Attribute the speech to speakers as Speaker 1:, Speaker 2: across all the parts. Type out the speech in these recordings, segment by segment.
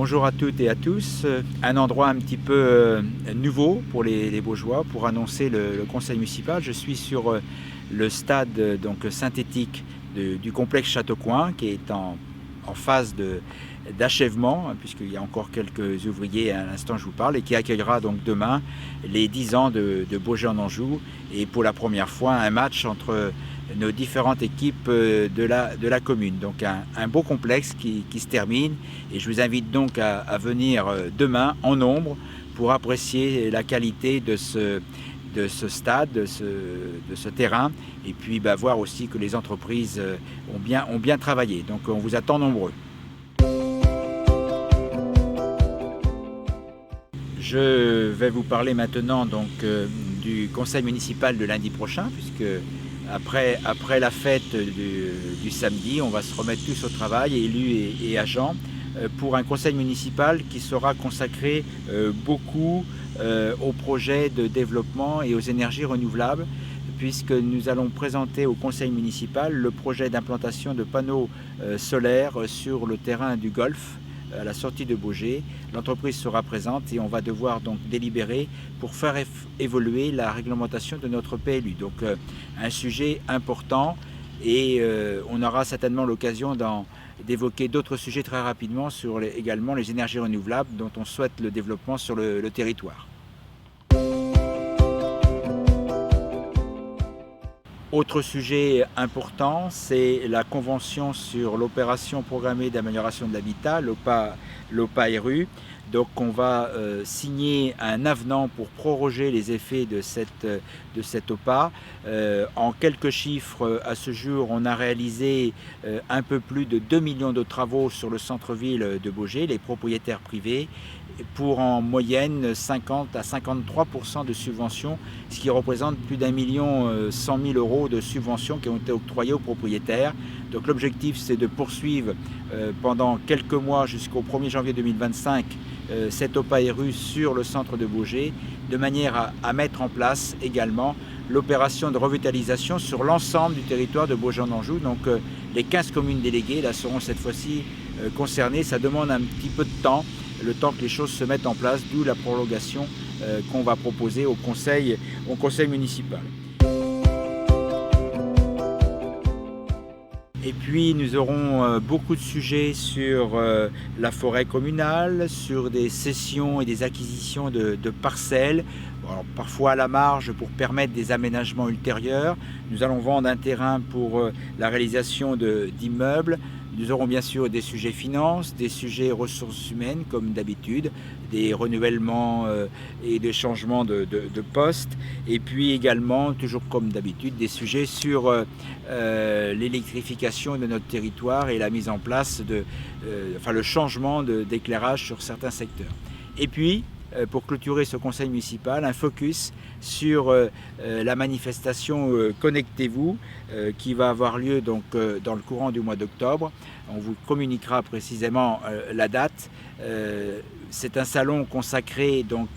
Speaker 1: Bonjour à toutes et à tous. Un endroit un petit peu nouveau pour les Baugeois pour annoncer le conseil municipal. Je suis sur le stade donc, synthétique du complexe Châteaucoin qui est en phase d'achèvement, puisqu'il y a encore quelques ouvriers à l'instant je vous parle, et qui accueillera donc demain les 10 ans de Baugé en Anjou, et pour la première fois un match entre nos différentes équipes de la commune. Donc un beau complexe qui se termine, et je vous invite donc à venir demain en nombre pour apprécier la qualité de ce stade, de ce terrain, et puis voir aussi que les entreprises ont bien travaillé. Donc on vous attend nombreux. Je vais vous parler maintenant donc du conseil municipal de lundi prochain, puisque après la fête du samedi, on va se remettre tous au travail, élus et agents, pour un conseil municipal qui sera consacré beaucoup aux projets de développement et aux énergies renouvelables, puisque nous allons présenter au conseil municipal le projet d'implantation de panneaux solaires sur le terrain du golf à la sortie de Baugé. L'entreprise sera présente et on va devoir donc délibérer pour faire évoluer la réglementation de notre PLU. Donc un sujet important, et on aura certainement l'occasion d'évoquer d'autres sujets très rapidement sur également les énergies renouvelables dont on souhaite le développement sur le territoire. Autre sujet important, c'est la convention sur l'opération programmée d'amélioration de l'habitat, l'OPA-RU. Donc on va signer un avenant pour proroger les effets de cette OPA. En quelques chiffres, à ce jour, on a réalisé un peu plus de 2 millions de travaux sur le centre-ville de Baugé, les propriétaires privés, pour en moyenne 50 à 53% de subventions, ce qui représente plus d'1 100 000 € de subventions qui ont été octroyées aux propriétaires. Donc l'objectif, c'est de poursuivre pendant quelques mois jusqu'au 1er janvier 2025 cette OPA-RU sur le centre de Baugé, de manière à mettre en place également l'opération de revitalisation sur l'ensemble du territoire de Baugé en Anjou. Donc les 15 communes déléguées là, seront cette fois-ci concernées. Ça demande un petit peu de temps, le temps que les choses se mettent en place, d'où la prolongation qu'on va proposer au conseil municipal. Et puis nous aurons beaucoup de sujets sur la forêt communale, sur des cessions et des acquisitions de parcelles, alors, parfois à la marge pour permettre des aménagements ultérieurs. Nous allons vendre un terrain pour la réalisation d'immeubles. Nous aurons bien sûr des sujets finances, des sujets ressources humaines comme d'habitude, des renouvellements et des changements de postes, et puis également, toujours comme d'habitude, des sujets sur l'électrification de notre territoire et la mise en place le changement d'éclairage sur certains secteurs. Et puis, pour clôturer ce conseil municipal, un focus sur la manifestation Connectez-vous qui va avoir lieu donc, dans le courant du mois d'octobre. On vous communiquera précisément la date. C'est un salon consacré donc,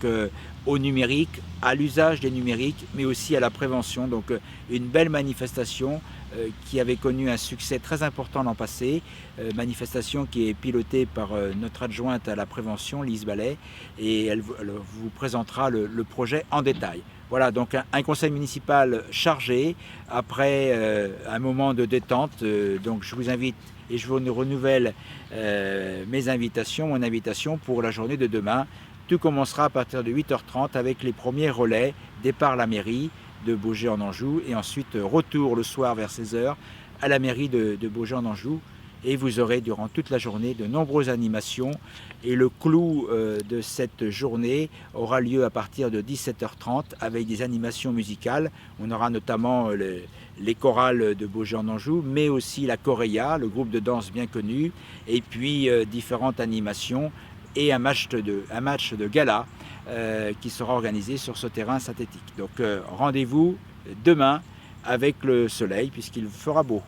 Speaker 1: au numérique, à l'usage des numériques, mais aussi à la prévention. Donc une belle manifestation qui avait connu un succès très important l'an passé, manifestation qui est pilotée par notre adjointe à la prévention, Lise Ballet, et elle vous présentera le projet en détail. Voilà, donc un conseil municipal chargé, après un moment de détente. Donc je vous invite et je vous renouvelle mon invitation pour la journée de demain. Tout commencera à partir de 8h30 avec les premiers relais, départ à la mairie de Baugé en Anjou, et ensuite retour le soir vers 16h à la mairie de Baugé en Anjou. Et vous aurez durant toute la journée de nombreuses animations, et le clou de cette journée aura lieu à partir de 17h30 avec des animations musicales. On aura notamment les chorales de Baugé en Anjou, mais aussi la Choréa, le groupe de danse bien connu, et puis différentes animations et un match de gala qui sera organisé sur ce terrain synthétique. Donc rendez-vous demain avec le soleil puisqu'il fera beau.